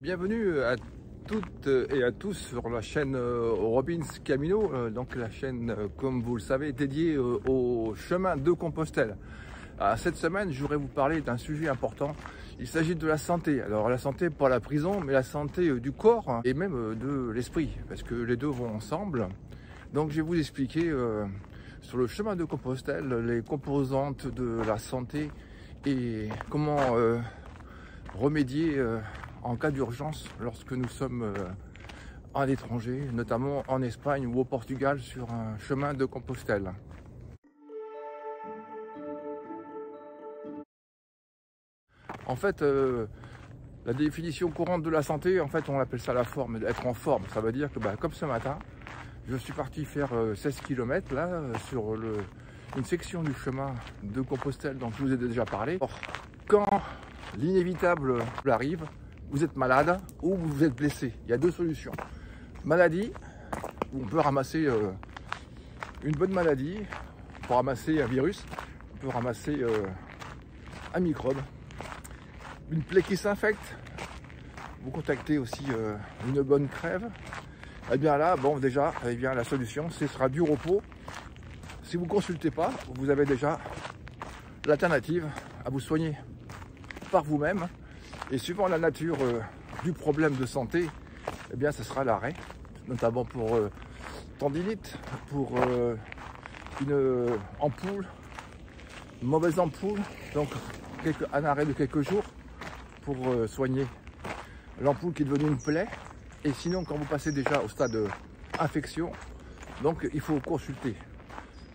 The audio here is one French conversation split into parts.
Bienvenue à toutes et à tous sur la chaîne Robins Camino, donc la chaîne, comme vous le savez, dédiée au chemin de Compostelle. Cette semaine, je voudrais vous parler d'un sujet important. Il s'agit de la santé. Alors la santé, pas la prison, mais la santé du corps et même de l'esprit, parce que les deux vont ensemble. Donc je vais vous expliquer sur le chemin de Compostelle les composantes de la santé et comment remédier en cas d'urgence lorsque nous sommes à l'étranger, notamment en Espagne ou au Portugal sur un chemin de Compostelle. En fait, la définition courante de la santé, en fait, on appelle ça la forme, être en forme. Ça veut dire que, comme ce matin, je suis parti faire 16 km là, sur une section du chemin de Compostelle dont je vous ai déjà parlé. Or, quand l'inévitable arrive, vous êtes malade ou vous êtes blessé. Il y a deux solutions. Maladie, où on peut ramasser une bonne maladie, pour ramasser un virus, on peut ramasser un microbe, une plaie qui s'infecte, vous contactez aussi une bonne crève. Et bien là, bon déjà, la solution, ce sera du repos. Si vous ne consultez pas, vous avez déjà l'alternative à vous soigner par vous-même. Et suivant la nature du problème de santé, eh bien, ce sera l'arrêt, notamment pour tendinite, pour une ampoule, une mauvaise ampoule, donc un arrêt de quelques jours pour soigner l'ampoule qui est devenue une plaie. Et sinon, quand vous passez déjà au stade infection, donc il faut consulter.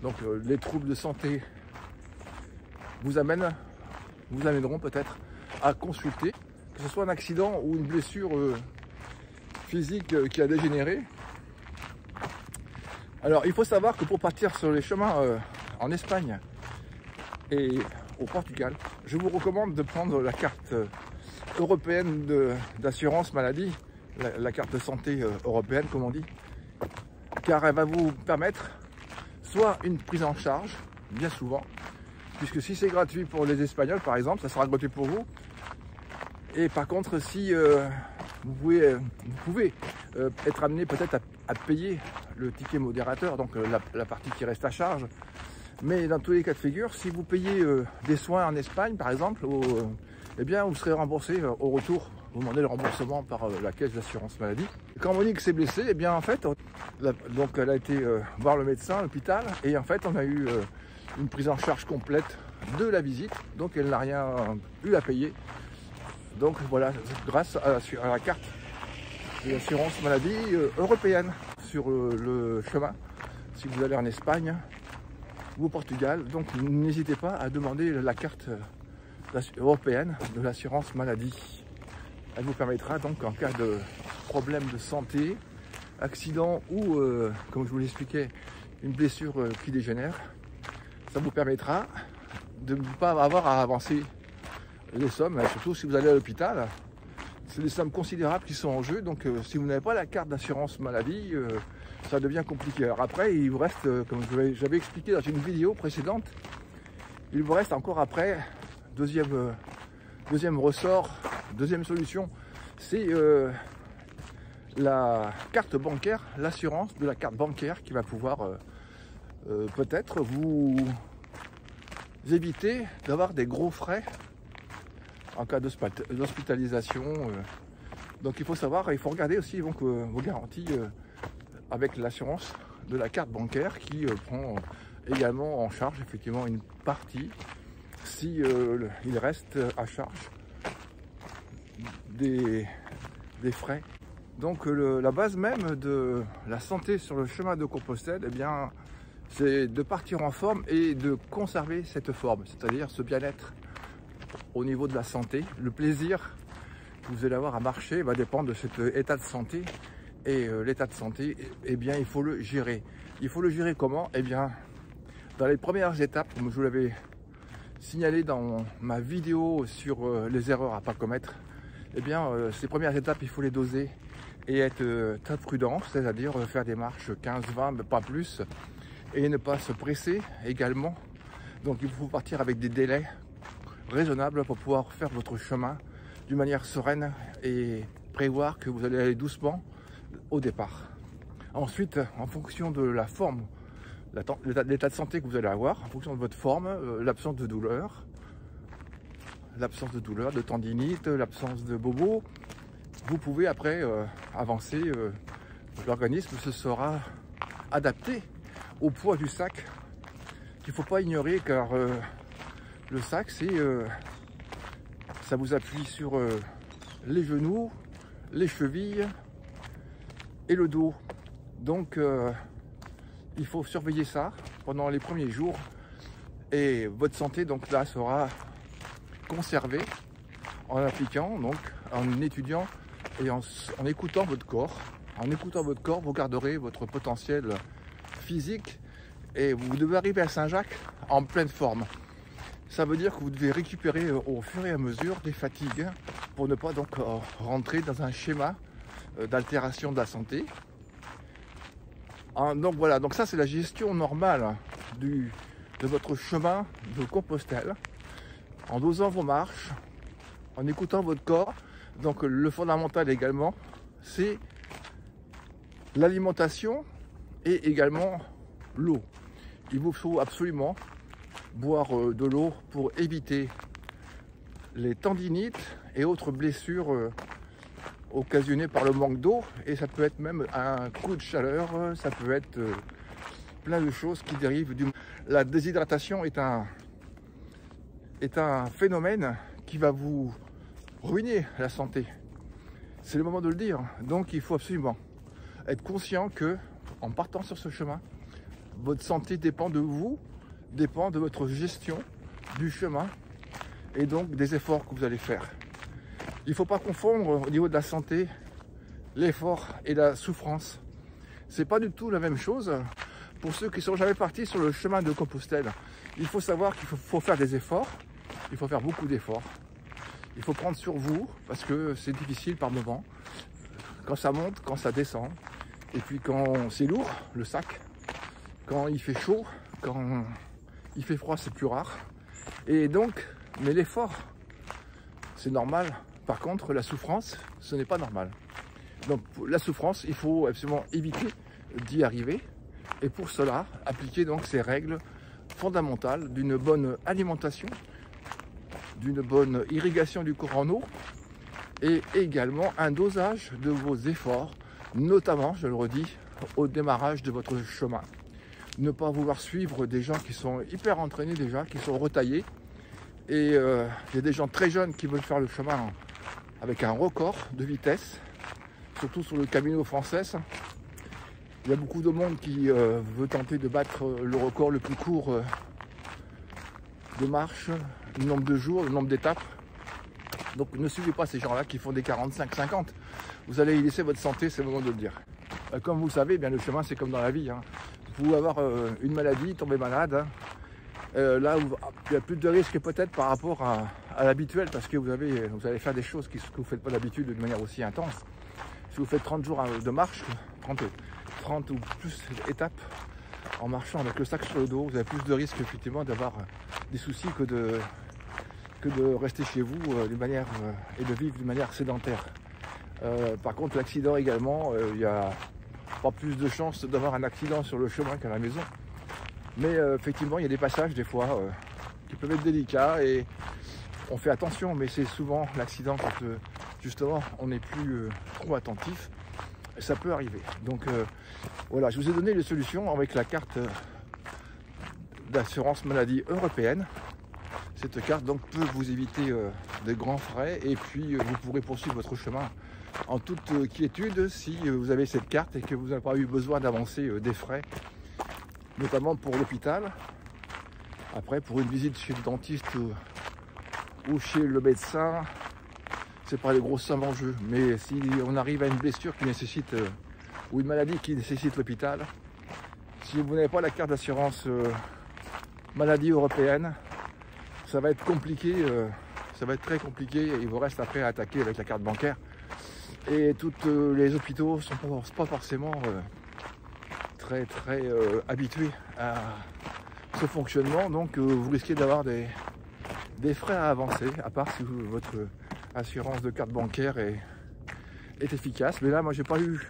Donc les troubles de santé vous amèneront peut-être à consulter, que ce soit un accident ou une blessure physique qui a dégénéré. Alors il faut savoir que pour partir sur les chemins en Espagne et au Portugal, je vous recommande de prendre la carte européenne d'assurance maladie, la carte santé européenne comme on dit, car elle va vous permettre soit une prise en charge, bien souvent, puisque si c'est gratuit pour les Espagnols par exemple, ça sera gratuit pour vous. Et par contre, si vous pouvez être amené peut-être à payer le ticket modérateur, donc la partie qui reste à charge, mais dans tous les cas de figure, si vous payez des soins en Espagne par exemple, eh bien vous serez remboursé au retour. Vous demandez le remboursement par la caisse d'assurance maladie. Quand Monique s'est blessée, eh bien en fait, donc elle a été voir le médecin à l'hôpital et en fait on a eu une prise en charge complète de la visite, donc elle n'a rien eu à payer. Donc voilà, grâce à la carte de l'assurance maladie européenne sur le chemin, si vous allez en Espagne ou au Portugal, donc n'hésitez pas à demander la carte européenne de l'assurance maladie. Elle vous permettra donc en cas de problème de santé, accident ou, comme je vous l'expliquais, une blessure qui dégénère, ça vous permettra de ne pas avoir à avancer les sommes, surtout si vous allez à l'hôpital. C'est des sommes considérables qui sont en jeu, donc si vous n'avez pas la carte d'assurance maladie, ça devient compliqué. Alors après, il vous reste, comme j'avais expliqué dans une vidéo précédente, il vous reste encore après, deuxième ressort, deuxième solution, c'est la carte bancaire, l'assurance de la carte bancaire qui va pouvoir peut-être vous éviter d'avoir des gros frais en cas d'hospitalisation. Donc il faut savoir, il faut regarder aussi donc, vos garanties avec l'assurance de la carte bancaire qui prend également en charge effectivement une partie si il reste à charge des frais. Donc la base même de la santé sur le chemin de Compostelle, eh bien, c'est de partir en forme et de conserver cette forme, c'est-à-dire ce bien-être au niveau de la santé. Le plaisir que vous allez avoir à marcher va dépendre de cet état de santé. Et l'état de santé, eh bien, il faut le gérer. Il faut le gérer comment? Eh bien, dans les premières étapes, comme je vous l'avais signalé dans ma vidéo sur les erreurs à ne pas commettre, eh bien, ces premières étapes, il faut les doser et être très prudent, c'est-à-dire faire des marches 15-20, mais pas plus, et ne pas se presser également. Donc, il faut partir avec des délais raisonnable pour pouvoir faire votre chemin d'une manière sereine et prévoir que vous allez aller doucement au départ. Ensuite, en fonction de la forme, l'état de santé que vous allez avoir, en fonction de votre forme, l'absence de douleur, de tendinite, l'absence de bobo, vous pouvez après avancer. L'organisme se sera adapté au poids du sac qu'il ne faut pas ignorer, car le sac, ça vous appuie sur les genoux, les chevilles et le dos. Donc il faut surveiller ça pendant les premiers jours, et votre santé donc là sera conservée en appliquant, donc en étudiant et en écoutant votre corps. En écoutant votre corps, vous garderez votre potentiel physique et vous devez arriver à Saint-Jacques en pleine forme. Ça veut dire que vous devez récupérer au fur et à mesure des fatigues pour ne pas donc rentrer dans un schéma d'altération de la santé. Donc voilà, donc ça c'est la gestion normale de votre chemin de Compostelle, en dosant vos marches, en écoutant votre corps. Donc le fondamental également, c'est l'alimentation et également l'eau. Il vous faut absolument boire de l'eau pour éviter les tendinites et autres blessures occasionnées par le manque d'eau, et ça peut être même un coup de chaleur, ça peut être plein de choses qui dérivent du... La déshydratation est un phénomène qui va vous ruiner la santé. C'est le moment de le dire. Donc il faut absolument être conscient que, en partant sur ce chemin, votre santé dépend de vous, dépend de votre gestion du chemin et donc des efforts que vous allez faire. Il ne faut pas confondre au niveau de la santé l'effort et la souffrance. C'est pas du tout la même chose. Pour ceux qui ne sont jamais partis sur le chemin de Compostelle, il faut savoir qu'il faut faire des efforts, il faut faire beaucoup d'efforts. Il faut prendre sur vous parce que c'est difficile par moments, quand ça monte, quand ça descend, et puis quand c'est lourd, le sac, quand il fait chaud, quand il fait froid, c'est plus rare. Et donc, mais l'effort, c'est normal. Par contre, la souffrance, ce n'est pas normal. Donc la souffrance, il faut absolument éviter d'y arriver. Et pour cela, appliquer donc ces règles fondamentales d'une bonne alimentation, d'une bonne irrigation du corps en eau, et également un dosage de vos efforts, notamment, je le redis, au démarrage de votre chemin. Ne pas vouloir suivre des gens qui sont hyper entraînés déjà, qui sont retaillés. Et il y a des gens très jeunes qui veulent faire le chemin avec un record de vitesse, surtout sur le Camino Frances. Il y a beaucoup de monde qui veut tenter de battre le record le plus court de marche, le nombre de jours, le nombre d'étapes. Donc ne suivez pas ces gens-là qui font des 45-50. Vous allez y laisser votre santé, c'est le moment de le dire. Comme vous le savez, bien, le chemin c'est comme dans la vie. Vous pouvez avoir une maladie, tomber malade. Là, il y a plus de risques peut-être par rapport à l'habituel, parce que vous allez faire des choses que vous ne faites pas d'habitude de manière aussi intense. Si vous faites 30 jours de marche, 30 ou plus étapes en marchant avec le sac sur le dos, vous avez plus de risques effectivement d'avoir des soucis que de rester chez vous d'une manière et de vivre d'une manière sédentaire. Par contre, l'accident également, il y a pas plus de chances d'avoir un accident sur le chemin qu'à la maison. Mais effectivement, il y a des passages des fois qui peuvent être délicats et on fait attention, mais c'est souvent l'accident quand justement on n'est plus trop attentif. Ça peut arriver. Donc voilà, je vous ai donné les solutions avec la carte d'assurance maladie européenne. Cette carte donc peut vous éviter de grands frais, et puis vous pourrez poursuivre votre chemin en toute quiétude si vous avez cette carte et que vous n'avez pas eu besoin d'avancer des frais, notamment pour l'hôpital. Après, pour une visite chez le dentiste ou chez le médecin, c'est pas les grosses sommes en jeu. Mais si on arrive à une blessure qui nécessite ou une maladie qui nécessite l'hôpital, si vous n'avez pas la carte d'assurance maladie européenne, ça va être compliqué, ça va être très compliqué, et il vous reste après à attaquer avec la carte bancaire. Et tous les hôpitaux ne sont pas forcément très habitués à ce fonctionnement, donc vous risquez d'avoir des frais à avancer, à part si votre assurance de carte bancaire est efficace. Mais là, moi, j'ai pas eu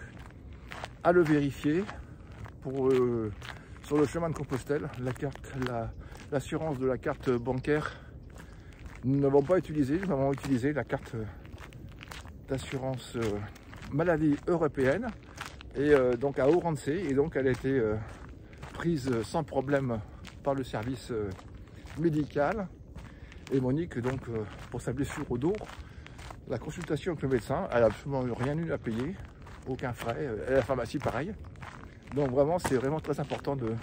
à le vérifier pour sur le chemin de Compostelle. L'assurance de la carte bancaire, nous n'avons pas utilisé. Nous avons utilisé la carte d'assurance maladie européenne et donc à Ourense, et donc elle a été prise sans problème par le service médical. Et Monique, donc pour sa blessure au dos, la consultation avec le médecin, elle n'a absolument rien eu à payer, aucun frais, et la pharmacie pareil. Donc vraiment, c'est vraiment très important de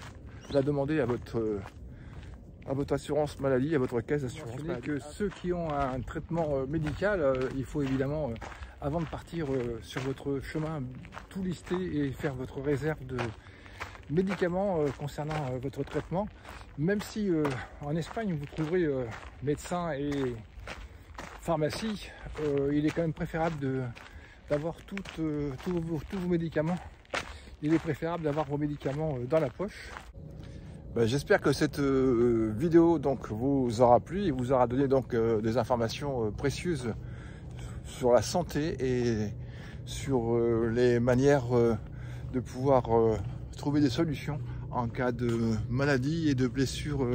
la demander à votre assurance maladie, à votre caisse d'assurance maladie. Que ceux qui ont un traitement médical, il faut évidemment, avant de partir sur votre chemin, tout lister et faire votre réserve de médicaments concernant votre traitement. Même si en Espagne, vous trouverez médecin et pharmacie, il est quand même préférable d'avoir tous vos médicaments. Il est préférable d'avoir vos médicaments dans la poche. J'espère que cette vidéo donc vous aura plu et vous aura donné donc des informations précieuses sur la santé et sur les manières de pouvoir trouver des solutions en cas de maladie et de blessures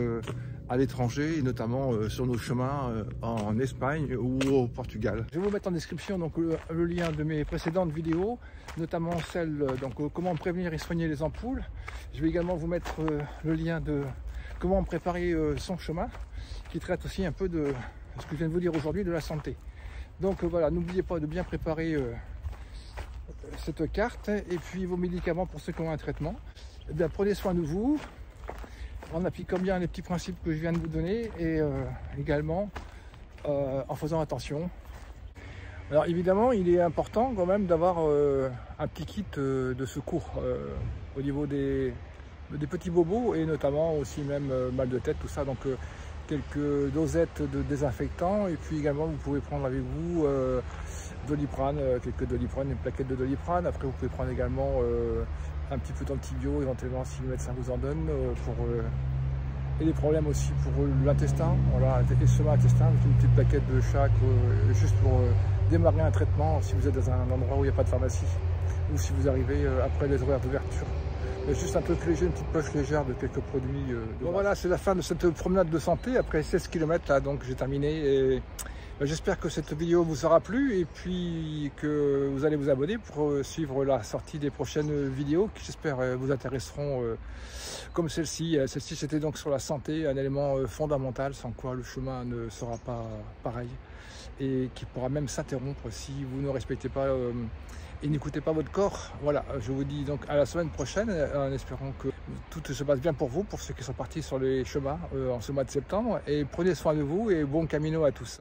à l'étranger, et notamment sur nos chemins en Espagne ou au Portugal. Je vais vous mettre en description donc le lien de mes précédentes vidéos, notamment celle donc comment prévenir et soigner les ampoules. Je vais également vous mettre le lien de comment préparer son chemin, qui traite aussi un peu de ce que je viens de vous dire aujourd'hui, de la santé. Donc voilà, n'oubliez pas de bien préparer cette carte et puis vos médicaments pour ceux qui ont un traitement. Eh bien, prenez soin de vous en appliquant bien les petits principes que je viens de vous donner et également en faisant attention. Alors évidemment, il est important quand même d'avoir un petit kit de secours au niveau des petits bobos et notamment aussi même mal de tête, tout ça. Donc quelques dosettes de désinfectant, et puis également vous pouvez prendre avec vous Doliprane, quelques Doliprane, une plaquette de Doliprane. Après vous pouvez prendre également un petit peu d'antibio éventuellement si le médecin vous en donne et des problèmes aussi pour l'intestin. Voilà, estomac, intestin, une petite plaquette de chaque juste pour démarrer un traitement si vous êtes dans un endroit où il n'y a pas de pharmacie ou si vous arrivez après les horaires d'ouverture. Juste un truc léger, une petite poche légère de quelques produits. Bon, voilà, c'est la fin de cette promenade de santé après 16 km là, donc j'ai terminé. Et j'espère que cette vidéo vous aura plu et puis que vous allez vous abonner pour suivre la sortie des prochaines vidéos qui, j'espère, vous intéresseront comme celle-ci. Celle-ci, c'était donc sur la santé, un élément fondamental sans quoi le chemin ne sera pas pareil et qui pourra même s'interrompre si vous ne respectez pas et n'écoutez pas votre corps. Voilà, je vous dis donc à la semaine prochaine en espérant que tout se passe bien pour vous, pour ceux qui sont partis sur les chemins en ce mois de septembre, et prenez soin de vous et bon camino à tous.